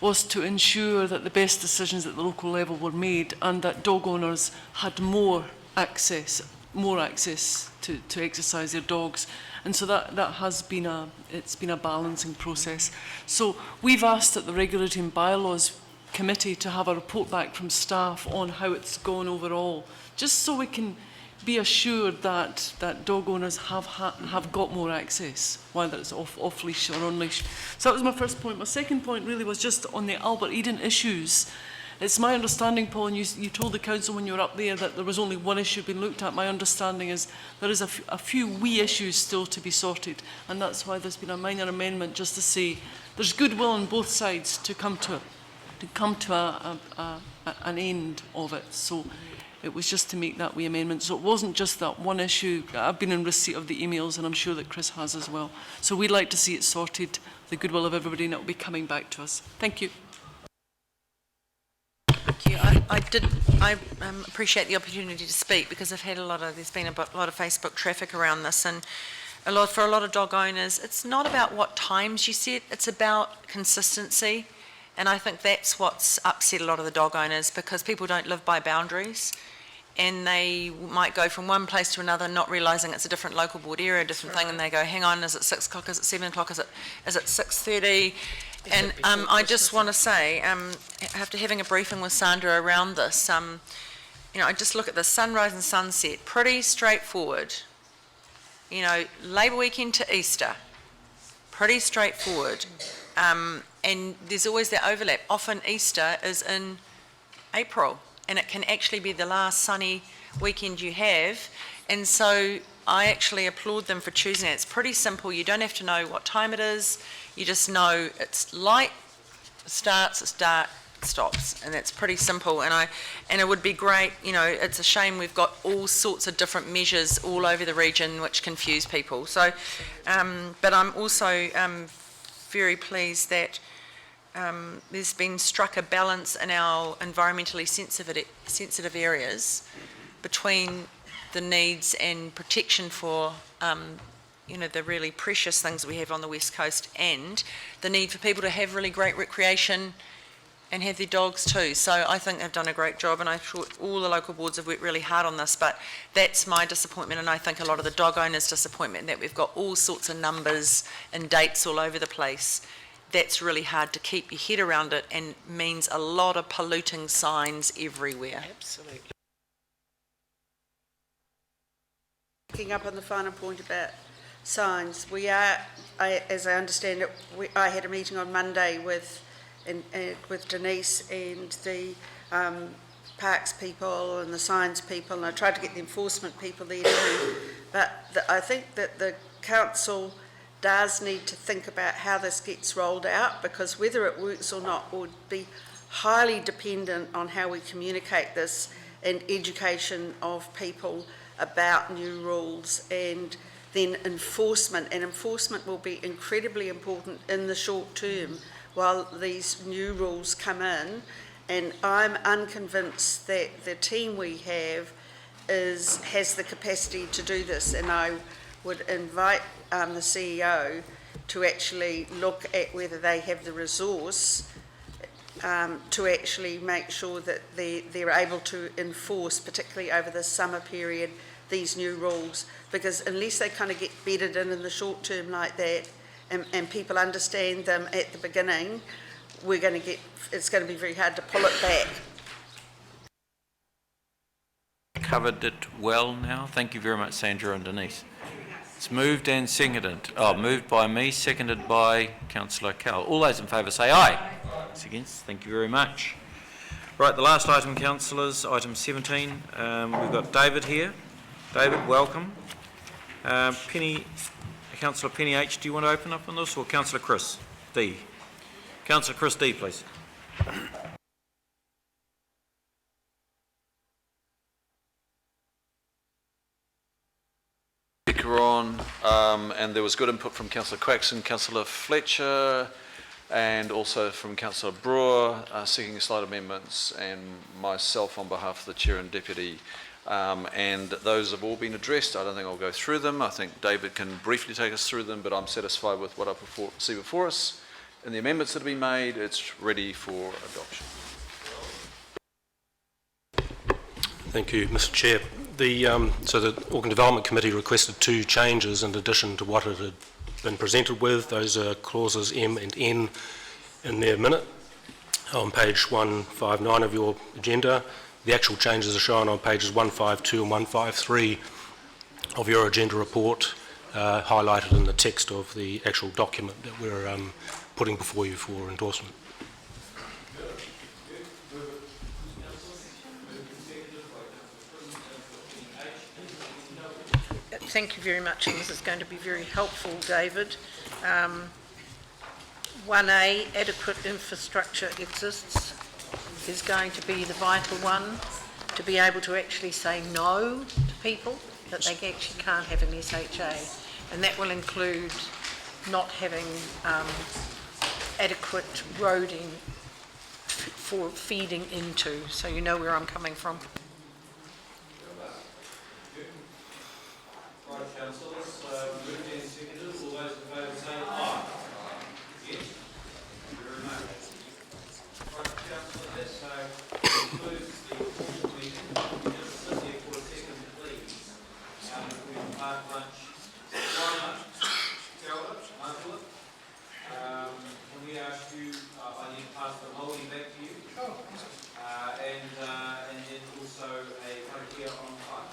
was to ensure that the best decisions at the local level were made and that dog owners had more access to exercise their dogs. And so that has been it's been a balancing process. So we've asked at the Regulatory and Bylaws Committee to have a report back from staff on how it's gone overall, just so we can be assured that dog owners have got more access, whether it's off leash or on leash. So that was my first point. My second point really was just on the Albert Eden issues. It's my understanding, Paul, and you told the council when you were up there that there was only one issue being looked at. My understanding is there is a few wee issues still to be sorted, and that's why there's been a minor amendment just to say there's goodwill on both sides to come to an end of it. So it was just to make that wee amendment. So it wasn't just that one issue. I've been in receipt of the emails, and I'm sure that Chris has as well. So we'd like to see it sorted, the goodwill of everybody, and it will be coming back to us. Thank you. Thank you. I appreciate the opportunity to speak, because there's been a lot of Facebook traffic around this, and for a lot of dog owners, it's not about what times you set, it's about consistency. And I think that's what's upset a lot of the dog owners, because people don't live by boundaries, and they might go from one place to another not realising it's a different local board area, a different thing, and they go, hang on, is it 6 o'clock, is it 7 o'clock, is it 6:30? And I just want to say, after having a briefing with Sandra around this, I just look at the sunrise and sunset, pretty straightforward. Labour weekend to Easter, pretty straightforward. And there's always that overlap. Often Easter is in April, and it can actually be the last sunny weekend you have. And so I actually applaud them for choosing it. It's pretty simple. You don't have to know what time it is. You just know it's light, it starts, it's dark, it stops, and it's pretty simple. And it would be great. It's a shame we've got all sorts of different measures all over the region which confuse people. So, but I'm also very pleased that there's been struck a balance in our environmentally sensitive areas between the needs and protection for the really precious things we have on the West Coast, and the need for people to have really great recreation and have their dogs too. So I think they've done a great job, and I thought all the local boards have worked really hard on this, but that's my disappointment, and I think a lot of the dog owners' disappointment, that we've got all sorts of numbers and dates all over the place. That's really hard to keep your head around it, and means a lot of polluting signs everywhere. Absolutely. Picking up on the final point about signs, as I understand it, I had a meeting on Monday with Denise and the parks people and the signs people, and I tried to get the enforcement people there too. But I think that the council does need to think about how this gets rolled out, because whether it works or not would be highly dependent on how we communicate this and education of people about new rules, and then enforcement. And enforcement will be incredibly important in the short term while these new rules come in. And I'm unconvinced that the team we have has the capacity to do this, and I would invite the CEO to actually look at whether they have the resource to actually make sure that they're able to enforce, particularly over the summer period, these new rules. Because unless they kind of get bedded in the short term like that, and people understand them at the beginning, it's going to be very hard to pull it back. Covered it well now. Thank you very much, Sandra and Denise. It's moved and seconded. Moved by me, seconded by Councillor Cowell. All those in favour say aye. Those against, thank you very much. Right, the last item, councillors, item 17. We've got David here. David, welcome. Councillor Penny H, do you want to open up on this, or Councillor Chris D? Councillor Chris D, please. And there was good input from Councillor Quaxon, Councillor Fletcher, and also from Councillor Brewer, seeking slight amendments, and myself on behalf of the Chair and Deputy. And those have all been addressed. I don't think I'll go through them. I think David can briefly take us through them, but I'm satisfied with what I see before us. and the amendments that have been made, it's ready for adoption. Thank you, Mr. Chair. So the Auckland Development Committee requested 2 changes in addition to what it had been presented with. Those are clauses M and N in their minute on page 159 of your agenda. The actual changes are shown on pages 152 and 153 of your agenda report, highlighted in the text of the actual document that we're putting before you for endorsement. Thank you very much, and this is going to be very helpful, David. 1A, adequate infrastructure exists, is going to be the vital one, to be able to actually say no to people, that they actually can't have an SHA. And that will include not having adequate roading for feeding into, so you know where I'm coming from. Right, councillors, moved and seconded. All those in favour say aye. Yes. Thank you very much. Right, councillor, that concludes the formal meeting. Just sit there for a second, please. We can park lunch. Angela, can we ask you, I need to pass the holding back to you. Oh. And then also a here on time.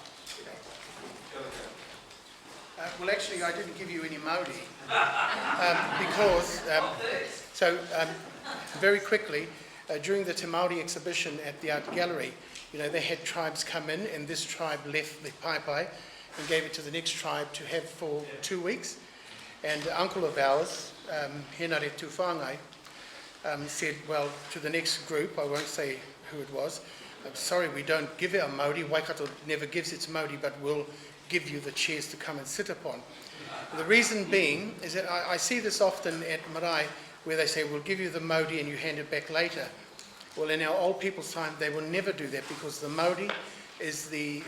Well, actually, I didn't give you any Māori because, very quickly, during the Te Māori exhibition at the Art Gallery, you know, they had tribes come in, and this tribe left the paipai and gave it to the next tribe to have for 2 weeks. And an uncle of ours, Henare Tūwhāngai, said, well, to the next group, I won't say who it was, I'm sorry, we don't give our Māori, Waikato never gives its Māori, but we'll give you the chairs to come and sit upon. The reason being is that I see this often at marae where they say, we'll give you the Māori and you hand it back later. Well, in our old people's time, they will never do that because the Māori is the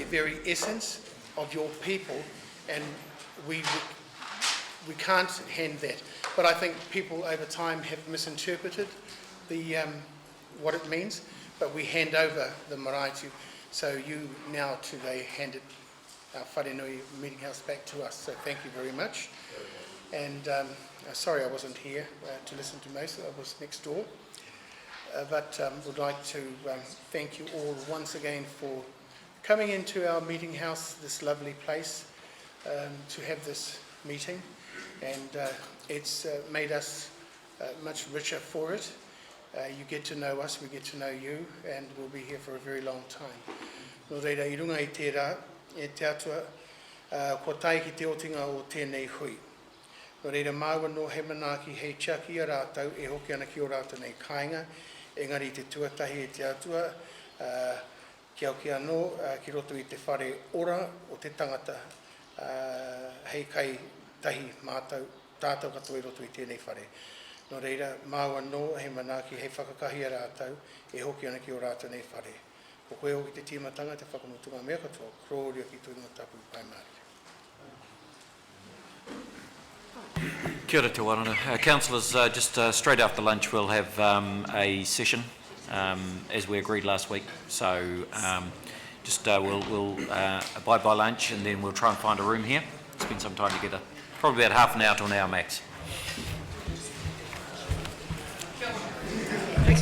very essence of your people, and we can't hand that. But I think people over time have misinterpreted the what it means, but we hand over the marae to, so you now today hand it, our Wharenui meeting house, back to us. So thank you very much. And sorry I wasn't here to listen to most of it. I was next door. But would like to thank you all once again for coming into our meeting house, this lovely place, to have this meeting. And it's made us much richer for it. You get to know us, we get to know you, and we'll be here for a very long time. No reira, I runga I te rā, e te atua, ko tai ki te otinga o tēnei hui. No reira, māua no he manaaki hei tiaki a rātau, e hoki ana ki o rātau nei kāinga, engari te tuatahi e te atua, ki au ki anō, ki roto i te whare ora o te tangata, hei kai tahi mātau, tātou katoa i roto i tēnei whare. No reira, māua no he manaaki hei whakakahi a rātau, e hoki ana ki o rātau nei whare. Ko koe hoki te tīmatanga, te whakamutunga mea katoa, krōria ki tūnga tapu pai Māori. Kia ora te warana. Councillors, just straight after lunch we'll have a session as we agreed last week. So we'll abide by lunch and then we'll try and find a room here, spend some time together. Probably about half an hour to an hour max. Thanks,